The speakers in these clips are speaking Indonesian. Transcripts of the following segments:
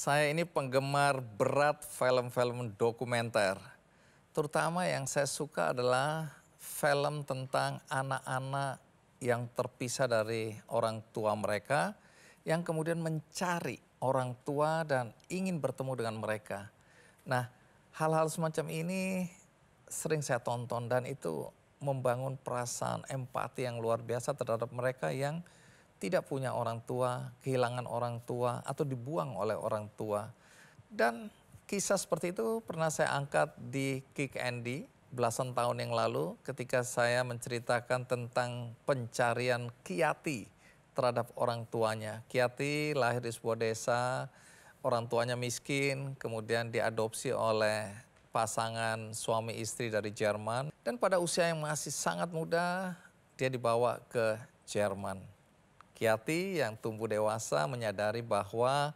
Saya ini penggemar berat film-film dokumenter. Terutama yang saya suka adalah film tentang anak-anak yang terpisah dari orang tua mereka, yang kemudian mencari orang tua dan ingin bertemu dengan mereka. Nah, hal-hal semacam ini sering saya tonton dan itu membangun perasaan empati yang luar biasa terhadap mereka yang tidak punya orang tua, kehilangan orang tua, atau dibuang oleh orang tua. Dan kisah seperti itu pernah saya angkat di Kick Andy belasan tahun yang lalu ketika saya menceritakan tentang pencarian Kiati terhadap orang tuanya. Kiati lahir di sebuah desa, orang tuanya miskin, kemudian diadopsi oleh pasangan suami istri dari Jerman. Dan pada usia yang masih sangat muda, dia dibawa ke Jerman. Kiati yang tumbuh dewasa menyadari bahwa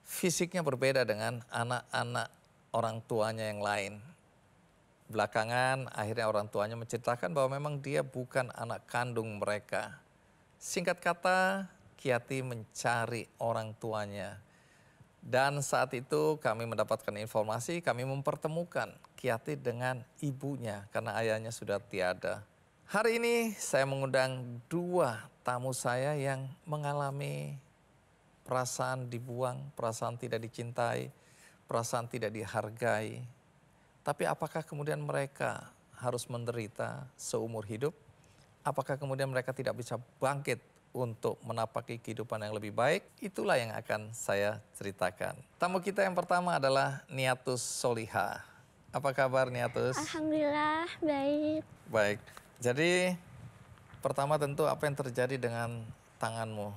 fisiknya berbeda dengan anak-anak orang tuanya yang lain. Belakangan akhirnya orang tuanya menceritakan bahwa memang dia bukan anak kandung mereka. Singkat kata, Kiati mencari orang tuanya. Dan saat itu kami mendapatkan informasi, kami mempertemukan Kiati dengan ibunya karena ayahnya sudah tiada. Hari ini saya mengundang dua tamu saya yang mengalami perasaan dibuang, perasaan tidak dicintai, perasaan tidak dihargai. Tapi apakah kemudian mereka harus menderita seumur hidup? Apakah kemudian mereka tidak bisa bangkit untuk menapaki kehidupan yang lebih baik? Itulah yang akan saya ceritakan. Tamu kita yang pertama adalah Niatus Soliha. Apa kabar Niatus? Alhamdulillah, baik. Baik. Jadi pertama tentu apa yang terjadi dengan tanganmu?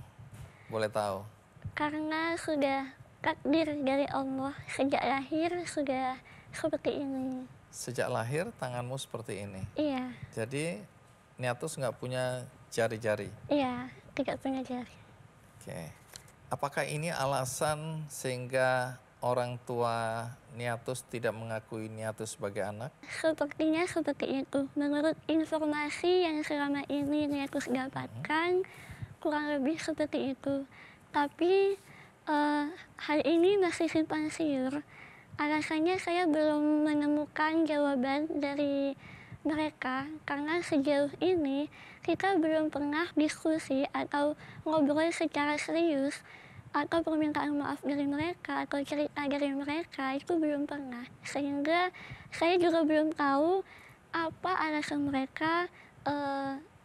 Boleh tahu? Karena sudah takdir dari Allah, sejak lahir sudah seperti ini. Sejak lahir tanganmu seperti ini. Iya, Jadi Niatus nggak punya jari-jari. iya, tidak punya jari. Oke. Apakah ini alasan sehingga orang tua Niatus tidak mengakui Niatus sebagai anak? Sepertinya seperti itu. Menurut informasi yang selama ini aku dapatkan, kurang lebih seperti itu. Tapi hal ini masih simpang siur. Alasannya saya belum menemukan jawaban dari mereka karena sejauh ini kita belum pernah diskusi atau ngobrol secara serius atau permintaan maaf dari mereka atau cerita dari mereka itu belum pernah. Sehingga saya juga belum tahu apa alasan mereka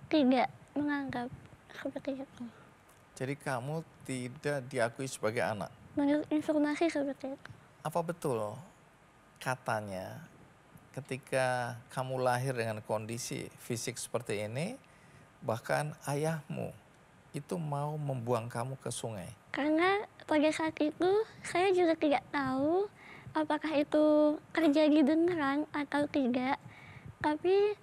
tidak menganggap seperti itu. Jadi kamu tidak diakui sebagai anak. Menurut informasi seperti itu. Apa betul katanya ketika kamu lahir dengan kondisi fisik seperti ini, bahkan ayahmu itu mau membuang kamu ke sungai? Karena pada saat itu saya juga tidak tahu apakah itu terjadi beneran atau tidak. Tapi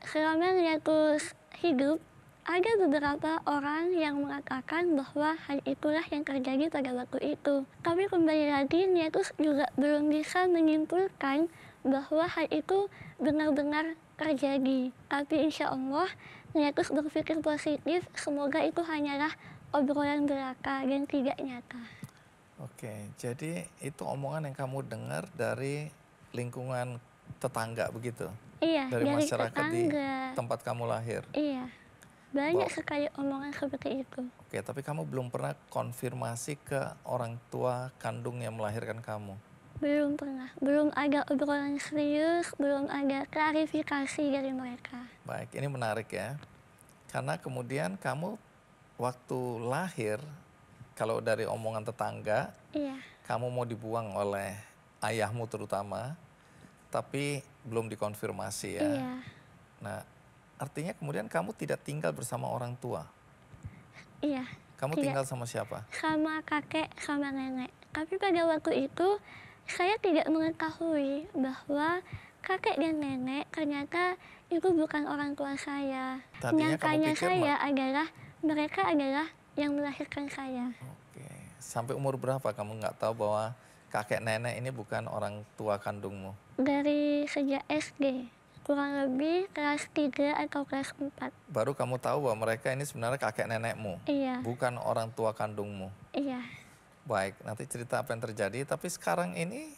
selama aku hidup, ada beberapa orang yang mengatakan bahwa hal itulah yang terjadi pada waktu itu. Tapi kembali lagi, aku juga belum bisa menyimpulkan bahwa hal itu benar-benar terjadi. Tapi insya Allah, aku berpikir positif, semoga itu hanyalah obrolan belaka dan tidak nyata. Oke, jadi itu omongan yang kamu dengar dari lingkungan tetangga begitu? Iya, Dari dari masyarakat tetangga. di tempat kamu lahir? Iya, banyak sekali omongan seperti itu. Oke, tapi kamu belum pernah konfirmasi ke orang tua kandung yang melahirkan kamu? Belum pernah, belum ada obrolan serius, belum ada klarifikasi dari mereka. Baik, ini menarik ya. Karena kemudian kamu waktu lahir, kalau dari omongan tetangga, Iya, kamu mau dibuang oleh ayahmu terutama, tapi belum dikonfirmasi ya. iya, Nah, artinya kemudian kamu tidak tinggal bersama orang tua. iya. Kamu Tidak. tinggal sama siapa? Sama kakek, sama nenek. Tapi pada waktu itu, saya tidak mengetahui bahwa kakek dan nenek ternyata itu bukan orang tua saya. Tadinya kamu Nyangkanya pikir saya adalah mereka adalah yang melahirkan saya. Oke, sampai umur berapa kamu nggak tahu bahwa kakek nenek ini bukan orang tua kandungmu? Dari sejak SD, kurang lebih kelas 3 atau kelas 4. Baru kamu tahu bahwa mereka ini sebenarnya kakek nenekmu, Iya, bukan orang tua kandungmu. iya. Baik, nanti cerita apa yang terjadi. Tapi sekarang ini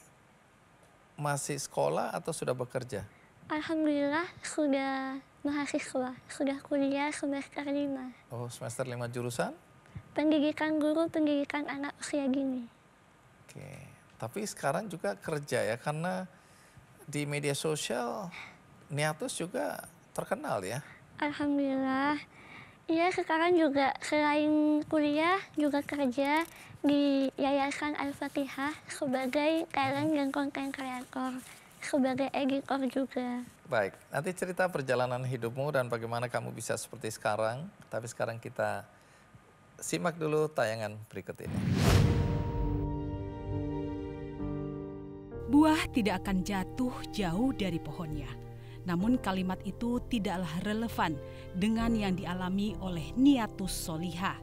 masih sekolah atau sudah bekerja? Alhamdulillah sudah mahasiswa, sudah kuliah semester 5. Oh, semester 5 jurusan? Pendidikan guru, pendidikan anak usia dini. Oke. Tapi sekarang juga kerja ya, karena di media sosial Niatus juga terkenal ya. Alhamdulillah. Iya, sekarang juga selain kuliah juga kerja di Yayasan Al-Fatihah sebagai talent dan konten kreator, sebagai editor juga. Baik, nanti cerita perjalanan hidupmu dan bagaimana kamu bisa seperti sekarang. Tapi sekarang kita simak dulu tayangan berikut ini. Buah tidak akan jatuh jauh dari pohonnya. Namun kalimat itu tidaklah relevan dengan yang dialami oleh Niatus Solihah.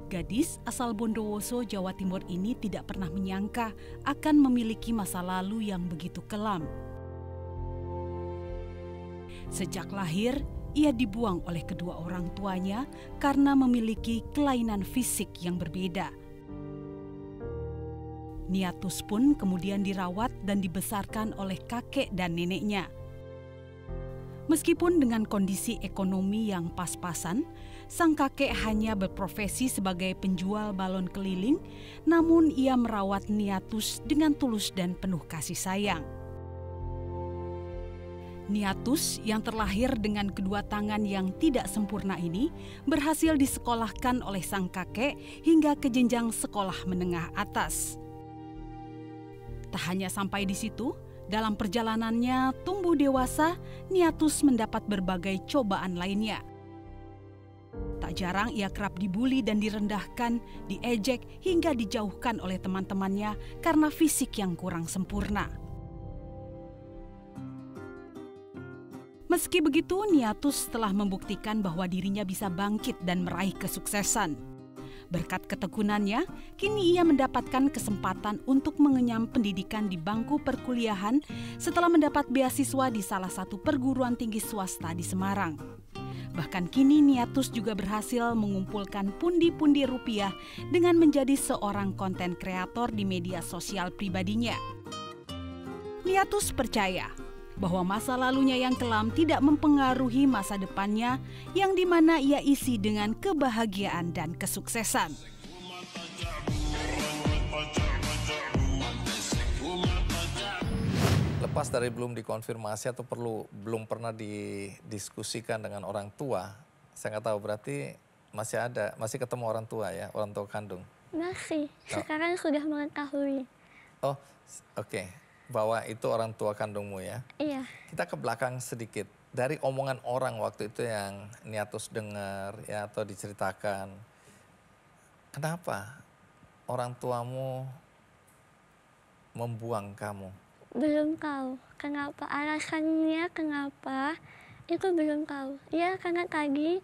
Gadis asal Bondowoso, Jawa Timur ini tidak pernah menyangka akan memiliki masa lalu yang begitu kelam. Sejak lahir, ia dibuang oleh kedua orang tuanya karena memiliki kelainan fisik yang berbeda. Niatus pun kemudian dirawat dan dibesarkan oleh kakek dan neneknya. Meskipun dengan kondisi ekonomi yang pas-pasan, sang kakek hanya berprofesi sebagai penjual balon keliling, namun ia merawat Niatus dengan tulus dan penuh kasih sayang. Niatus yang terlahir dengan kedua tangan yang tidak sempurna ini berhasil disekolahkan oleh sang kakek hingga ke jenjang sekolah menengah atas. Tak hanya sampai di situ, dalam perjalanannya tumbuh dewasa, Niatus mendapat berbagai cobaan lainnya. Tak jarang ia kerap dibuli dan direndahkan, diejek hingga dijauhkan oleh teman-temannya karena fisik yang kurang sempurna. Meski begitu, Niatus telah membuktikan bahwa dirinya bisa bangkit dan meraih kesuksesan. Berkat ketekunannya, kini ia mendapatkan kesempatan untuk mengenyam pendidikan di bangku perkuliahan setelah mendapat beasiswa di salah satu perguruan tinggi swasta di Semarang. Bahkan kini Niatus juga berhasil mengumpulkan pundi-pundi rupiah dengan menjadi seorang konten kreator di media sosial pribadinya. Niatus percaya bahwa masa lalunya yang kelam tidak mempengaruhi masa depannya yang dimana ia isi dengan kebahagiaan dan kesuksesan. Lepas dari belum dikonfirmasi atau belum pernah didiskusikan dengan orang tua, saya nggak tahu, berarti masih ketemu orang tua ya, orang tua kandung? Masih, sekarang sudah mengetahui. Oh, oke. Bahwa itu orang tua kandungmu ya? Iya. Kita ke belakang sedikit. Dari omongan orang waktu itu yang Niatus dengar ya atau diceritakan, kenapa orang tuamu membuang kamu? Belum tahu kenapa, alasannya kenapa itu belum tahu. Ya karena tadi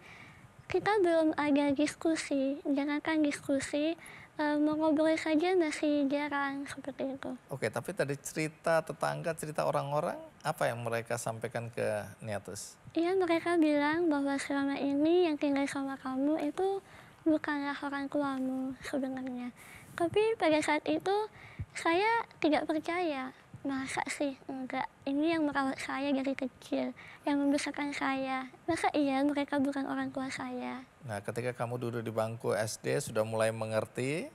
kita belum ada diskusi, jangankan diskusi, mau ngobrol saja masih jarang seperti itu. Oke, tapi tadi cerita tetangga, cerita orang-orang, apa yang mereka sampaikan ke Niatus? Iya, mereka bilang bahwa selama ini yang tinggal sama kamu itu bukanlah orang tuamu sebenarnya. Tapi pada saat itu saya tidak percaya. Masa sih? Enggak. Ini yang merawat saya dari kecil, yang membesarkan saya. Masa iya mereka bukan orang tua saya? Nah, ketika kamu duduk di bangku SD sudah mulai mengerti,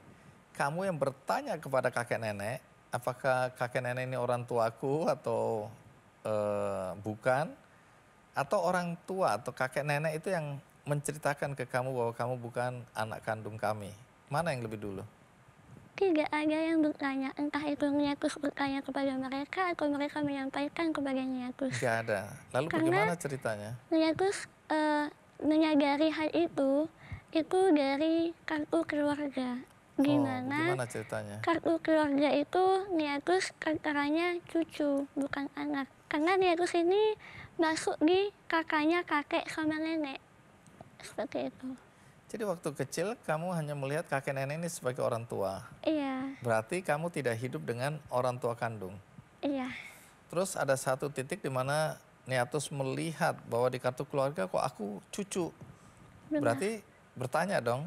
kamu yang bertanya kepada kakek nenek, apakah kakek nenek ini orang tuaku atau bukan? Atau orang tua atau kakek nenek itu yang menceritakan ke kamu bahwa kamu bukan anak kandung kami? Mana yang lebih dulu? Tidak ada yang bertanya, entah itu Niatus bertanya kepada mereka atau mereka menyampaikan kepada Niatus. Tidak ada. Lalu Karena bagaimana ceritanya? Niatus menyadari hal itu dari kartu keluarga. Gimana ceritanya? Kartu keluarga itu Niatus karakternya cucu, bukan anak. Karena Niatus ini masuk di kakaknya kakek sama nenek. Seperti itu. Jadi waktu kecil kamu hanya melihat kakek nenek ini sebagai orang tua. Iya. Berarti kamu tidak hidup dengan orang tua kandung. Iya. Terus ada satu titik di mana Niatus melihat bahwa di kartu keluarga kok aku cucu. Benar. Berarti bertanya dong,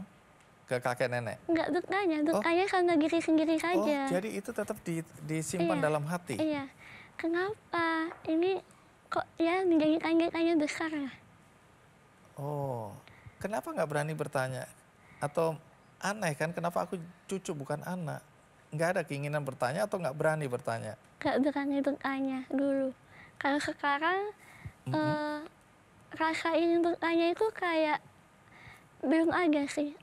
ke kakek nenek? Enggak dukanya sama diri sendiri Oh, saja. jadi itu tetap disimpan Iya, dalam hati? iya. Kenapa ini kok ya menjadi tanda-tanya besar ya? Oh, kenapa nggak berani bertanya? Atau aneh kan, kenapa aku cucu bukan anak? Nggak ada keinginan bertanya atau nggak berani bertanya? Gak berani bertanya dulu. Kalau sekarang Mhm. rasa ingin bertanya itu kayak belum ada sih,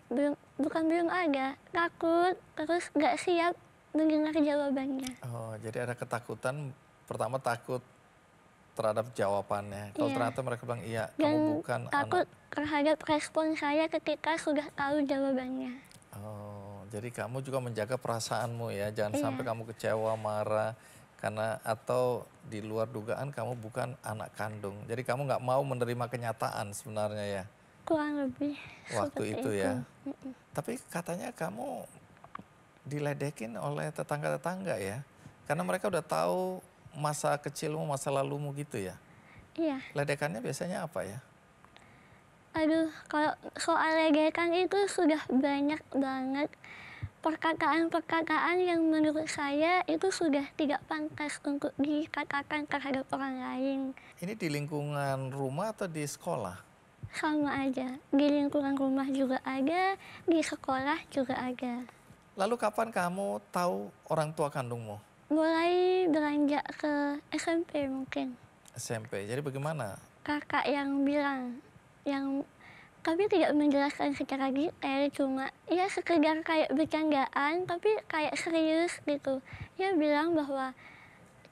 bukan belum ada, takut, terus nggak siap mendengar jawabannya. Oh, jadi ada ketakutan, pertama takut terhadap jawabannya. Kalau Iya, ternyata mereka bilang, iya kamu dan bukan anak. takut terhadap respon saya ketika sudah tahu jawabannya. Oh, jadi kamu juga menjaga perasaanmu ya, jangan sampai Iya, kamu kecewa, marah, karena atau di luar dugaan kamu bukan anak kandung. Jadi kamu nggak mau menerima kenyataan sebenarnya ya, kurang lebih waktu seperti itu itu. ya. Tapi katanya kamu diledekin oleh tetangga-tetangga ya, karena mereka udah tahu masa kecilmu, masa lalumu gitu ya. Iya, Ledekannya biasanya apa ya? aduh, kalau soal ledekan itu sudah banyak banget perkataan-perkataan yang menurut saya itu sudah tidak pantas untuk dikatakan terhadap orang lain. Ini di lingkungan rumah atau di sekolah? Sama aja, di lingkungan rumah juga ada, di sekolah juga ada. Lalu kapan kamu tahu orang tua kandungmu? Mulai beranjak ke SMP mungkin, SMP. Jadi bagaimana? kakak yang bilang, yang tapi tidak menjelaskan secara detail, cuma ya sekedar kayak bercandaan, tapi kayak serius gitu. Dia bilang bahwa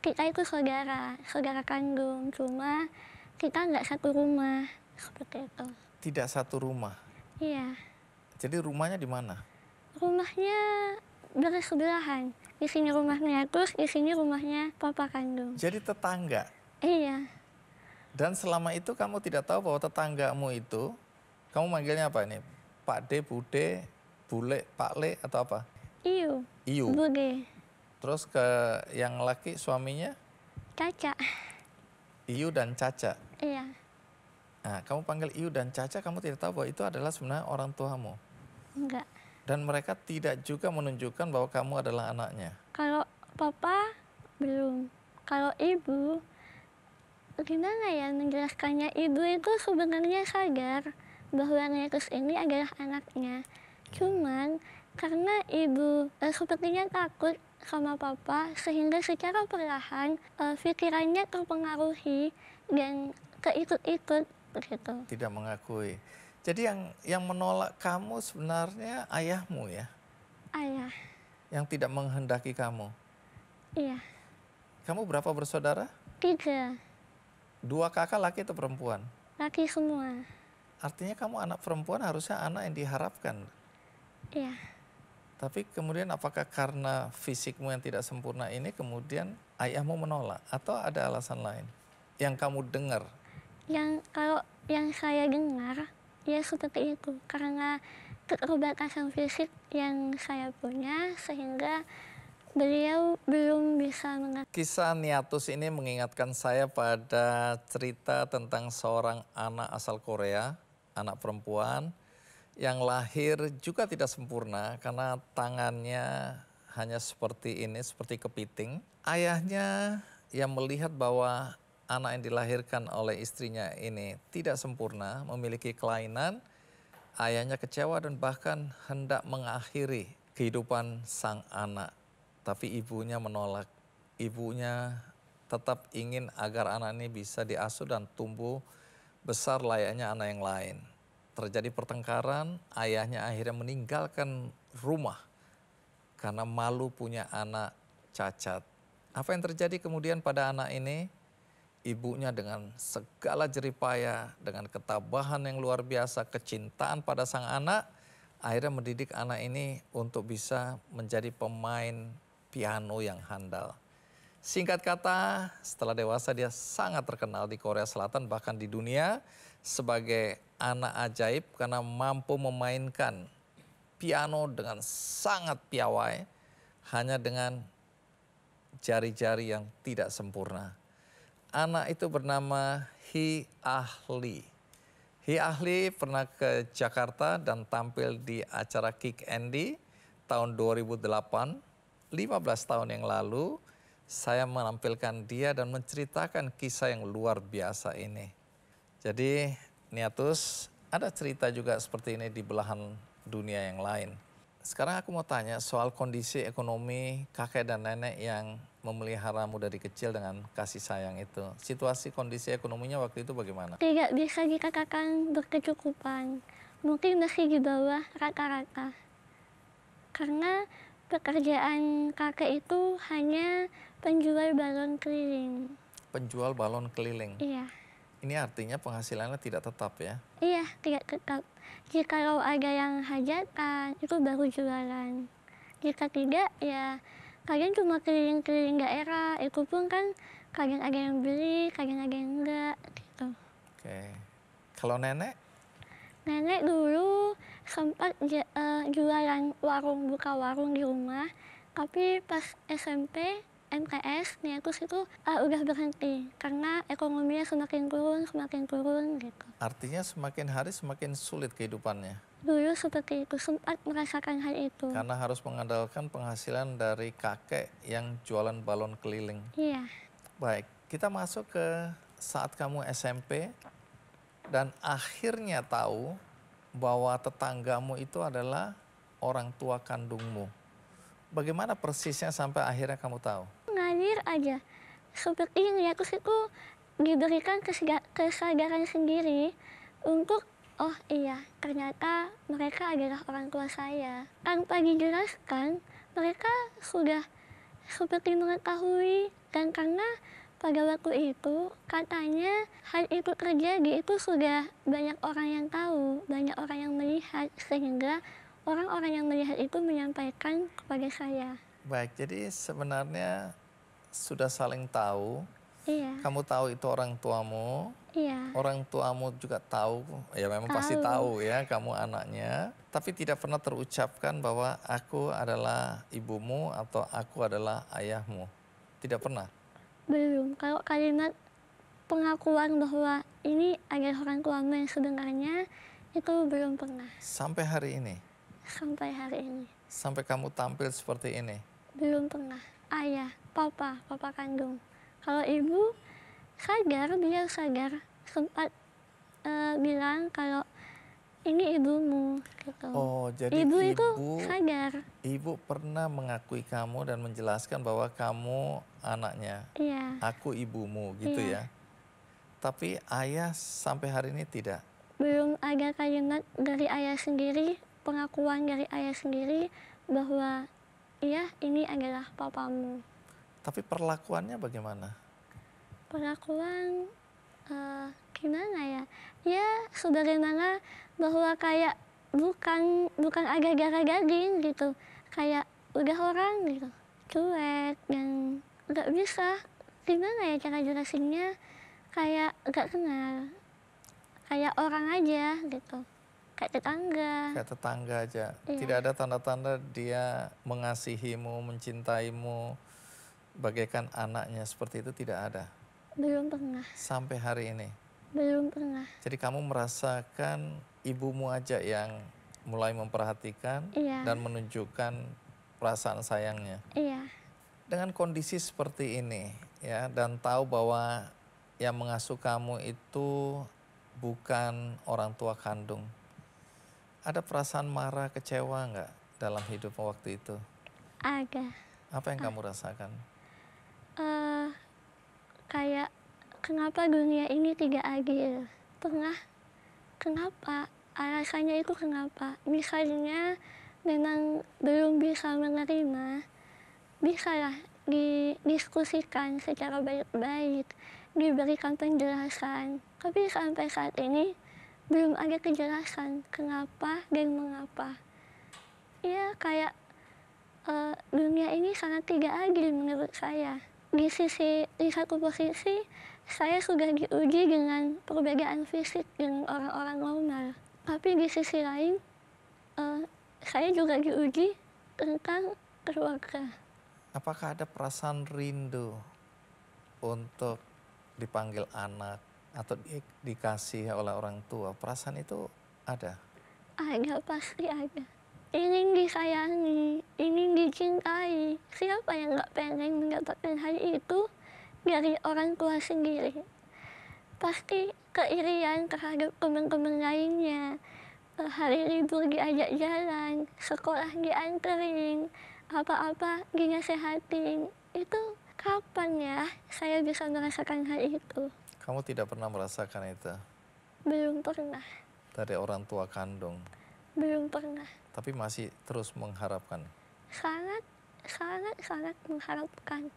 kita itu saudara, saudara kandung, cuma kita nggak satu rumah, seperti itu. Tidak satu rumah. Iya, Jadi rumahnya di mana? rumahnya bersebelahan. Di sini rumahnya, terus di sini rumahnya papa kandung. Jadi tetangga. Iya, Dan selama itu kamu tidak tahu bahwa tetanggamu itu, kamu manggilnya apa ini? Pak D, Bude, Bule, Pak Le, atau apa? Iyu, Iyu. Bude, Terus ke yang laki suaminya, Caca. Iyu dan Caca. Iya, Nah, kamu panggil Iyu dan Caca, kamu tidak tahu bahwa itu adalah sebenarnya orang tuamu. enggak. Dan mereka tidak juga menunjukkan bahwa kamu adalah anaknya. Kalau papa belum. Kalau ibu, gimana ya menjelaskannya? Ibu itu sebenarnya sadar bahwa Netus ini adalah anaknya. Cuman karena ibu sepertinya takut sama papa, sehingga secara perlahan pikirannya terpengaruhi dan keikut-ikut begitu. Tidak mengakui. Jadi yang menolak kamu sebenarnya ayahmu ya, Ayah, yang tidak menghendaki kamu. iya, Kamu berapa bersaudara? 3, 2 kakak laki atau perempuan? laki semua. Artinya kamu anak perempuan harusnya anak yang diharapkan. Iya, Tapi kemudian apakah karena fisikmu yang tidak sempurna ini kemudian ayahmu menolak? Atau ada alasan lain yang kamu dengar? kalau yang saya dengar ya seperti itu, karena keterbatasan fisik yang saya punya sehingga beliau belum bisa mengerti. Kisah Niatus ini mengingatkan saya pada cerita tentang seorang anak asal Korea, anak perempuan yang lahir juga tidak sempurna karena tangannya hanya seperti ini, seperti kepiting. Ayahnya yang melihat bahwa anak yang dilahirkan oleh istrinya ini tidak sempurna, memiliki kelainan, ayahnya kecewa dan bahkan hendak mengakhiri kehidupan sang anak. Tapi ibunya menolak. Ibunya tetap ingin agar anak ini bisa diasuh dan tumbuh besar layaknya anak yang lain. Terjadi pertengkaran, ayahnya akhirnya meninggalkan rumah karena malu punya anak cacat. Apa yang terjadi kemudian pada anak ini? Ibunya dengan segala jeripaya, dengan ketabahan yang luar biasa, kecintaan pada sang anak, akhirnya mendidik anak ini untuk bisa menjadi pemain piano yang handal. Singkat kata, setelah dewasa dia sangat terkenal di Korea Selatan, bahkan di dunia sebagai anak ajaib karena mampu memainkan piano dengan sangat piawai, hanya dengan jari-jari yang tidak sempurna. Anak itu bernama Hi Ah Lee. Hi Ahli pernah ke Jakarta dan tampil di acara Kick Andy tahun 2008. 15 tahun yang lalu, saya menampilkan dia dan menceritakan kisah yang luar biasa ini. Jadi, Niatus, ada cerita juga seperti ini di belahan dunia yang lain. Sekarang aku mau tanya soal kondisi ekonomi kakek dan nenek yang memeliharamu dari kecil dengan kasih sayang itu. Situasi kondisi ekonominya waktu itu bagaimana? Tidak bisa dikatakan berkecukupan, mungkin masih di bawah rata-rata. Karena pekerjaan kakek itu hanya penjual balon keliling. Penjual balon keliling. Iya. Ini artinya penghasilannya tidak tetap ya? Iya, tidak tetap. Jikalau ada yang hajatan, itu baru jualan. Jika tidak, ya kadang cuma keliling-keliling daerah. Itu pun kan kadang ada yang beli, kadang ada yang enggak, gitu. Oke. Kalau nenek? Nenek dulu sempat jualan warung, buka warung di rumah. Tapi pas SMP, MTS, Niatus itu udah berhenti. Karena ekonominya semakin turun gitu. Artinya semakin hari semakin sulit kehidupannya. Dulu seperti itu, sempat merasakan hal itu. Karena harus mengandalkan penghasilan dari kakek yang jualan balon keliling. Iya. Baik, kita masuk ke saat kamu SMP dan akhirnya tahu bahwa tetanggamu itu adalah orang tua kandungmu. Bagaimana persisnya sampai akhirnya kamu tahu? Ngalir aja. Seperti Niatus itu diberikan kesadaran sendiri untuk, oh iya, ternyata mereka adalah orang tua saya. Tanpa dijelaskan, mereka sudah seperti mengetahui. Dan karena pada waktu itu katanya hal itu terjadi itu sudah banyak orang yang tahu, banyak orang yang melihat, sehingga orang-orang yang melihat itu menyampaikan kepada saya. Baik, jadi sebenarnya sudah saling tahu. Iya. Kamu tahu itu orang tuamu. Iya. Orang tuamu juga tahu, ya memang pasti tahu ya kamu anaknya. Tapi tidak pernah terucapkan bahwa aku adalah ibumu atau aku adalah ayahmu. Tidak pernah? Belum. Kalau kalimat pengakuan bahwa ini adalah orang tuamu yang sebenarnya itu belum pernah. Sampai hari ini? Sampai hari ini. Sampai kamu tampil seperti ini? Belum pernah. Ayah, papa kandung. Kalau ibu sadar, beliau sadar, sempat bilang kalau ini ibumu gitu. Oh, jadi ibu itu sadar. Ibu pernah mengakui kamu dan menjelaskan bahwa kamu anaknya. Iya. Aku ibumu gitu Iya. ya. Tapi ayah sampai hari ini tidak? Belum ada kalimat dari ayah sendiri, pengakuan dari ayah sendiri bahwa iya ini adalah papamu. Tapi perlakuannya bagaimana? Perlakuan gimana ya? Ya sebagaimana bahwa kayak bukan ada darah daging gitu. Kayak udah orang gitu. Cuek dan nggak bisa. Gimana ya cara jelasinnya? Kayak nggak kenal. Kayak orang aja gitu. Kayak tetangga. Kayak tetangga aja. Iya. Tidak ada tanda-tanda dia mengasihimu, mencintaimu, bagaikan anaknya, seperti itu tidak ada? Belum pernah. Sampai hari ini? Belum pernah. Jadi kamu merasakan ibumu aja yang mulai memperhatikan Iya. dan menunjukkan perasaan sayangnya. Iya. Dengan kondisi seperti ini ya, dan tahu bahwa yang mengasuh kamu itu bukan orang tua kandung, ada perasaan marah, kecewa nggak dalam hidup waktu itu? Ada. Apa yang kamu rasakan? Kayak kenapa dunia ini tidak adil? Pernah, kenapa? Alasannya itu kenapa? Misalnya memang belum bisa menerima, bisalah didiskusikan secara baik-baik, diberikan penjelasan. Tapi sampai saat ini belum ada kejelasan kenapa dan mengapa. Ya kayak dunia ini sangat tidak adil menurut saya. Di satu posisi saya sudah diuji dengan perbedaan fisik dengan orang-orang normal. Tapi di sisi lain saya juga diuji tentang keluarga. Apakah ada perasaan rindu untuk dipanggil anak, atau dikasih oleh orang tua, perasaan itu ada? Ada, pasti ada. Ingin disayangi, ingin dicintai. Siapa yang nggak pengen mendapatkan hal itu dari orang tua sendiri? Pasti keirian terhadap teman-teman lainnya. Hari libur diajak jalan, sekolah dianterin, apa-apa dinasehatin. Itu kapan ya saya bisa merasakan hal itu? Kamu tidak pernah merasakan itu Belum pernah, dari orang tua kandung, belum pernah. tapi masih terus mengharapkan. Sangat, sangat mengharapkan.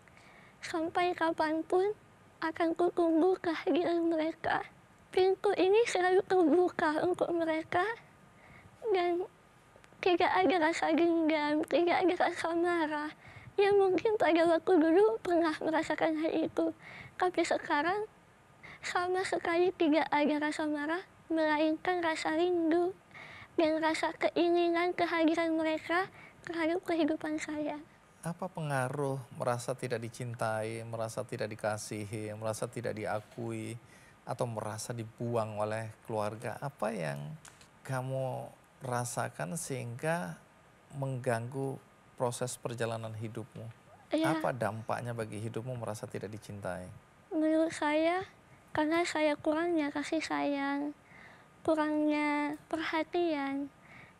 Sampai kapanpun akan kutunggu kehadiran mereka. Pintu ini selalu terbuka untuk mereka dan tidak ada rasa dendam, tidak ada rasa marah. Ya mungkin pada waktu dulu pernah merasakan hal itu, tapi sekarang sama sekali tidak ada rasa marah, melainkan rasa rindu dan rasa keinginan kehadiran mereka terhadap kehidupan saya. Apa pengaruh merasa tidak dicintai, merasa tidak dikasihi, merasa tidak diakui, atau merasa dibuang oleh keluarga? Apa yang kamu rasakan sehingga mengganggu proses perjalanan hidupmu? Ya, Apa dampaknya bagi hidupmu merasa tidak dicintai? menurut saya karena saya kurangnya kasih sayang, kurangnya perhatian.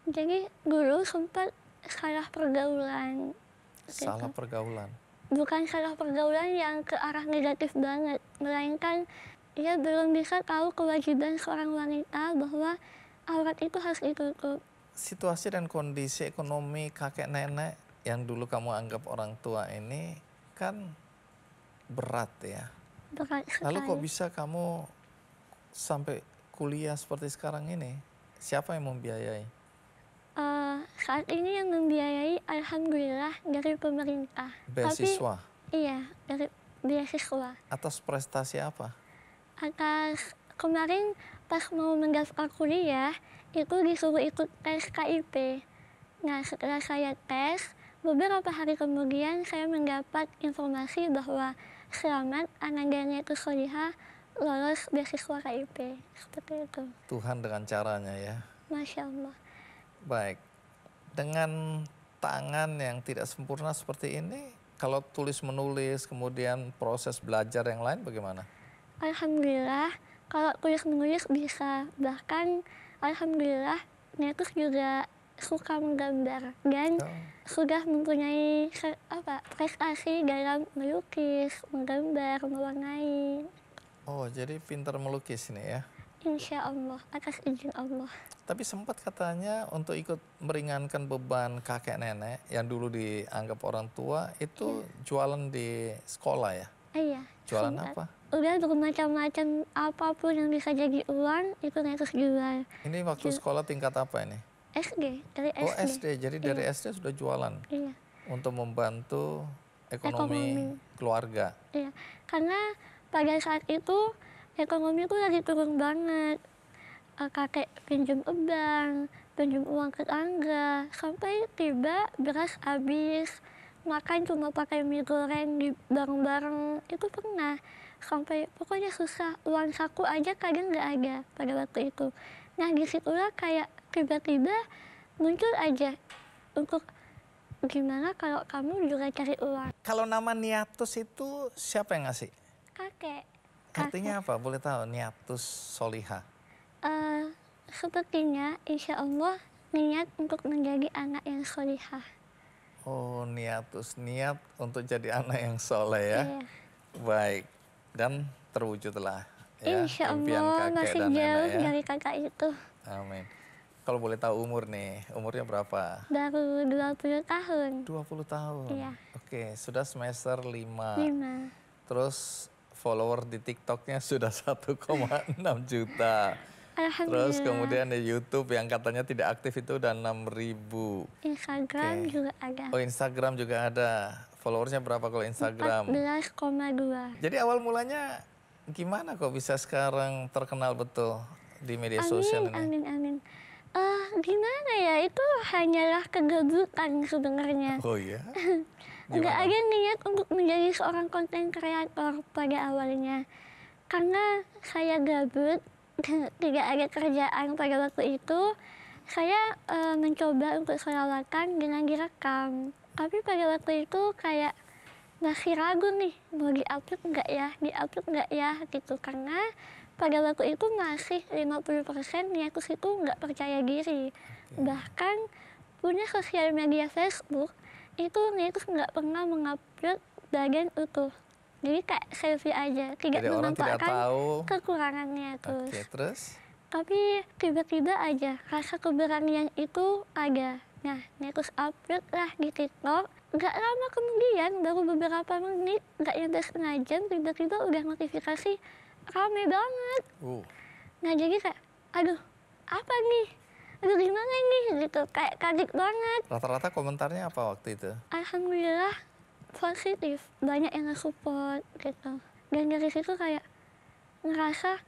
Jadi dulu sempat salah pergaulan. Salah pergaulan. Bukan salah pergaulan yang ke arah negatif banget, melainkan ia belum bisa tahu kewajiban seorang wanita bahwa aurat itu harus ditutup. Situasi dan kondisi ekonomi kakek nenek yang dulu kamu anggap orang tua ini kan berat ya. Berat Lalu kok sekali. bisa kamu sampai kuliah seperti sekarang ini? Siapa yang membiayai? Saat ini yang membiayai alhamdulillah dari pemerintah. Beasiswa? Tapi iya, dari beasiswa. Atas prestasi apa? Atas kemarin pas mau mendaftar kuliah itu disuruh ikut tes KIP. Nah setelah saya tes, beberapa hari kemudian saya mendapat informasi bahwa selamat Anandanya itu Solihah lolos beasiswa KIP. Seperti itu. Tuhan dengan caranya ya. Masya Allah. Baik. Dengan tangan yang tidak sempurna seperti ini, kalau tulis menulis, kemudian proses belajar yang lain bagaimana? Alhamdulillah kalau tulis menulis bisa. Bahkan alhamdulillah Netus juga suka menggambar dan sudah mempunyai prestasi dalam melukis, menggambar, mewarnai. Oh, jadi pintar melukis ini ya. Insya Allah, atas izin Allah. Tapi sempat katanya untuk ikut meringankan beban kakek nenek yang dulu dianggap orang tua itu jualan di sekolah ya? Iya. Jualan sempat. apa? Udah bermacam-macam apapun yang bisa jadi uang itu Netus jual. Ini waktu sekolah tingkat apa ini? SD, dari SD. Oh SD, jadi dari SD sudah jualan Iya. untuk membantu ekonomi keluarga. Iya, karena pada saat itu ekonomi tuh lagi turun banget. Kakek pinjam ke bank, pinjam uang ke tangga, sampai tiba beras habis, makan cuma pakai mie goreng di bareng-bareng, itu pernah. Sampai pokoknya susah, uang saku aja kadang nggak ada pada waktu itu. Nah disitulah kayak tiba-tiba muncul aja untuk gimana kalau kamu juga cari uang. Kalau nama Niatus itu siapa yang ngasih? Kakek. Artinya apa? Boleh tahu Niatus Solihah? Sepertinya insya Allah niat untuk menjadi anak yang solihah. Oh, Niatus, niat untuk jadi anak yang soleh ya. Iya. Baik, dan terwujudlah ya Insya impian Allah kakek masih dan jauh nenek ya. dari kakak itu. Amin. Kalau boleh tahu umur nih, umurnya berapa? Baru 20 tahun. 20 tahun. Iya. Oke, sudah semester 5. 5. Terus follower di TikToknya sudah 1,6 juta. Alhamdulillah. Terus kemudian di YouTube yang katanya tidak aktif itu udah 6.000. Instagram Oke. juga ada. Oh Instagram juga ada. Followersnya berapa kalau Instagram? 14,2. Jadi awal mulanya gimana kok bisa sekarang terkenal betul di media sosial ini? Amin. Gimana ya, itu hanyalah kegabutan sebenarnya. Oh iya? Nggak Gimana? ada niat untuk menjadi seorang konten kreator pada awalnya. Karena saya gabut, tidak ada kerjaan pada waktu itu, saya mencoba untuk sholawatan dengan direkam. Tapi pada waktu itu kayak masih ragu nih, mau diupload nggak ya, gitu. Karena pada waktu itu masih 50% niatus itu nggak percaya diri. Bahkan punya sosial media Facebook, itu niatus nggak pernah mengupload bagian utuh. Jadi kayak selfie aja, tidak Jadi orang tidak menampakkan tahu. kekurangannya terus. Oke, terus? Tapi tiba-tiba aja rasa keberanian itu ada. Nah, terus upload lah di TikTok. Gak lama kemudian, baru beberapa menit, gak nyampe setengah jam, tiba-tiba udah notifikasi rame banget. Nah, jadi kayak, aduh, apa nih? Aduh, gimana nih? Gitu, kayak kaget banget. Rata-rata komentarnya apa waktu itu? Alhamdulillah positif, banyak yang nge-support gitu. Dan dari situ kayak ngerasa,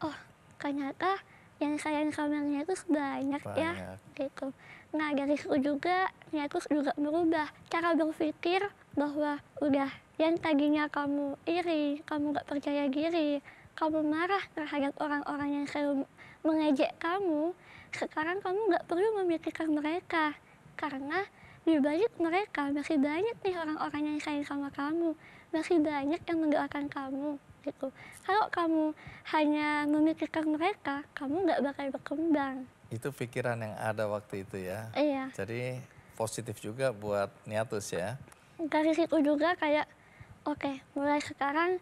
oh ternyata yang sayang sama Niatus banyak ya gitu. Nah dari situ juga Niatus juga merubah cara berpikir bahwa udah yang tadinya kamu iri, kamu gak percaya diri, kamu marah terhadap orang-orang yang selalu mengejek kamu, sekarang kamu gak perlu memikirkan mereka. Karena di balik mereka masih banyak nih orang-orang yang sayang sama kamu, masih banyak yang mendoakan kamu gitu. Kalau kamu hanya memikirkan mereka, kamu nggak bakal berkembang. Itu pikiran yang ada waktu itu ya? Iya. Jadi positif juga buat Niatus ya? Dari situ juga kayak, oke, mulai sekarang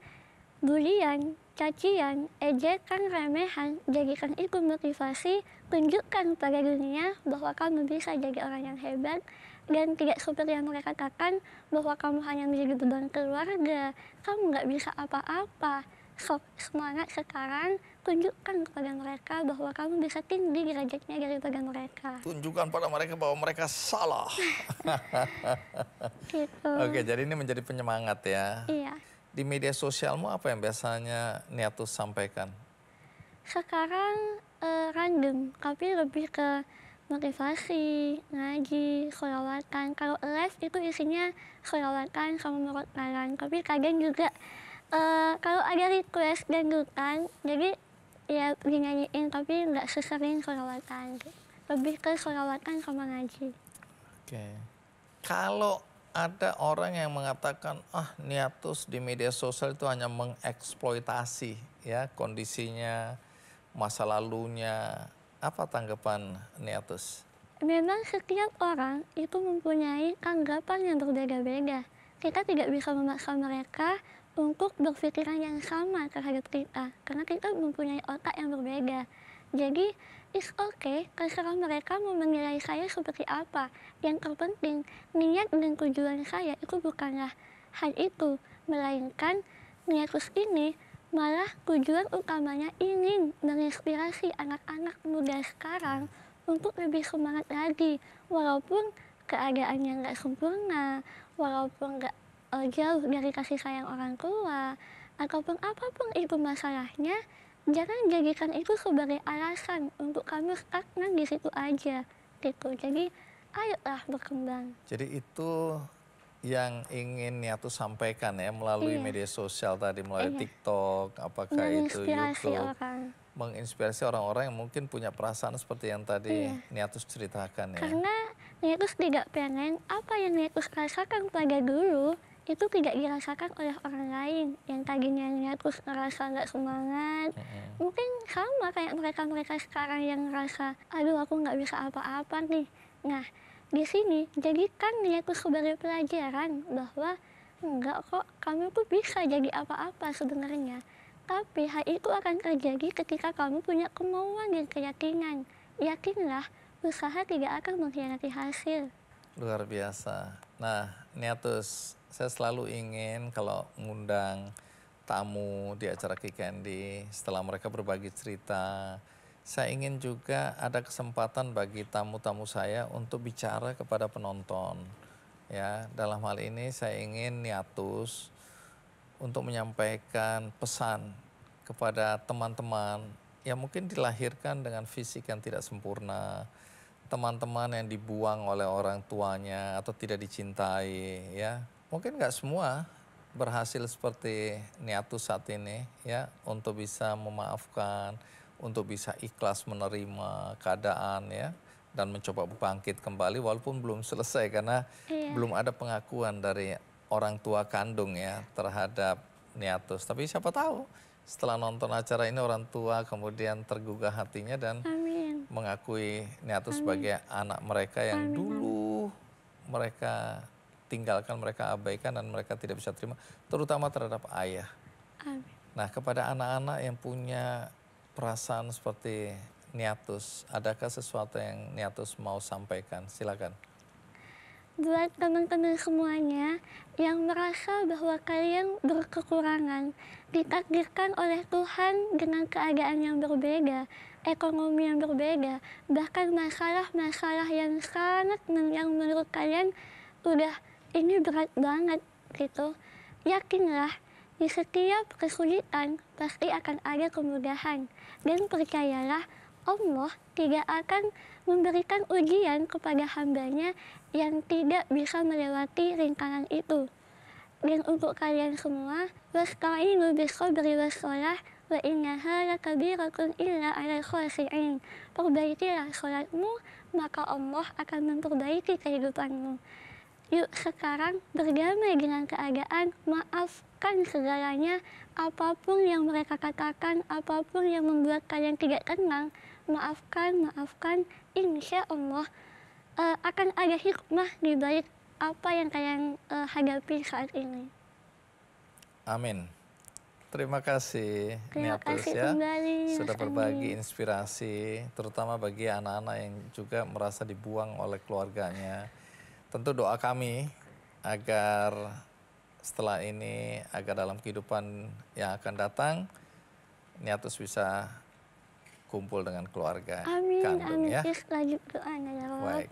bulian, cacian, ejekan, remehan, jadikan itu motivasi, tunjukkan pada dunia bahwa kamu bisa jadi orang yang hebat, dan tidak seperti yang mereka katakan bahwa kamu hanya menjadi beban keluarga, kamu nggak bisa apa-apa. Sok semangat sekarang, tunjukkan kepada mereka bahwa kamu bisa tinggi derajatnya daripada mereka. Tunjukkan pada mereka bahwa mereka salah. Gitu. Oke, jadi ini menjadi penyemangat ya. Iya. Di media sosialmu apa yang biasanya Niatus sampaikan? Sekarang random, tapi lebih ke motivasi, ngaji, sholawatan. Kalau live itu isinya sholawatan sama murotalan. Tapi kadang juga kalau ada request dangdutan, jadi ya dinyanyiin tapi nggak sesering sholawatan. Lebih ke sholawatan sama ngaji. Oke. Kalau ada orang yang mengatakan, Niatus di media sosial itu hanya mengeksploitasi ya kondisinya, masa lalunya. Apa tanggapan Niatus? Memang setiap orang itu mempunyai tanggapan yang berbeda-beda. Kita tidak bisa memaksa mereka untuk berpikiran yang sama terhadap kita, karena kita mempunyai otak yang berbeda. Jadi, it's okay, terserah mereka mau menilai saya seperti apa. Yang terpenting, niat dan tujuan saya itu bukanlah hal itu, melainkan Niatus ini malah tujuan utamanya ingin menginspirasi anak-anak muda sekarang untuk lebih semangat lagi. Walaupun keadaannya nggak sempurna, walaupun nggak jauh dari kasih sayang orang tua, ataupun apapun itu masalahnya, jangan jadikan itu sebagai alasan untuk kamu stagnan di situ aja. Gitu. Jadi ayolah berkembang. Jadi itu yang ingin Niatus sampaikan ya melalui media sosial tadi, melalui TikTok, apakah itu YouTube, menginspirasi orang-orang yang mungkin punya perasaan seperti yang tadi Niatus ceritakan ya. Karena Niatus tidak pengen apa yang Niatus rasakan pada dulu itu tidak dirasakan oleh orang lain. Yang tadinya Niatus ngerasa nggak semangat, mungkin sama kayak mereka-mereka sekarang yang ngerasa, aduh aku nggak bisa apa-apa nih. Nah, di sini jadikan Niatus sebagai pelajaran bahwa enggak kok, kamu tuh bisa jadi apa-apa sebenarnya. Tapi hal itu akan terjadi ketika kamu punya kemauan dan keyakinan. Yakinlah, usaha tidak akan mengkhianati hasil. Luar biasa. Nah, Niatus, saya selalu ingin kalau mengundang tamu di acara Ki Candy, setelah mereka berbagi cerita, saya ingin juga ada kesempatan bagi tamu-tamu saya untuk bicara kepada penonton. Ya, dalam hal ini saya ingin Niatus untuk menyampaikan pesan kepada teman-teman yang mungkin dilahirkan dengan fisik yang tidak sempurna, teman-teman yang dibuang oleh orang tuanya atau tidak dicintai, ya. Mungkin nggak semua berhasil seperti Niatus saat ini ya, untuk bisa memaafkan, untuk bisa ikhlas menerima keadaan ya, dan mencoba bangkit kembali walaupun belum selesai karena Iya, belum ada pengakuan dari orang tua kandung ya terhadap Niatus. Tapi siapa tahu setelah nonton acara ini orang tua kemudian tergugah hatinya dan amin, mengakui Niatus amin, sebagai anak mereka yang amin, amin, dulu mereka tinggalkan, mereka abaikan dan mereka tidak bisa terima, terutama terhadap ayah. amin. Nah, kepada anak-anak yang punya perasaan seperti Niatus, adakah sesuatu yang Niatus mau sampaikan? Silakan. Buat teman-teman semuanya yang merasa bahwa kalian berkekurangan, ditakdirkan oleh Tuhan dengan keadaan yang berbeda, ekonomi yang berbeda, bahkan masalah-masalah yang yang menurut kalian udah ini berat banget gitu. Yakinlah, di setiap kesulitan pasti akan ada kemudahan. Dan percayalah, Allah tidak akan memberikan ujian kepada hambanya yang tidak bisa melewati rintangan itu. Dan untuk kalian semua, wasta'inu bis-sabri was-shalah wa innaha lakabiratun illa 'alal khashi'in. Perbaikilah sholatmu, maka Allah akan memperbaiki kehidupanmu. Yuk sekarang berdamai dengan keadaan, maafkan segalanya, apapun yang mereka katakan, apapun yang membuat kalian tidak tenang, maafkan, insya Allah akan ada hikmah di balik apa yang kalian hadapi saat ini. Amin. Terima kasih Terima Niatus kasih ya, kembali, sudah Mas berbagi Andi. inspirasi, terutama bagi anak-anak yang juga merasa dibuang oleh keluarganya. Tentu doa kami agar setelah ini, agar dalam kehidupan yang akan datang, Niatus bisa kumpul dengan keluarga Amin, kandung amin. ya. Terus lanjut doanya ya Allah. Baik.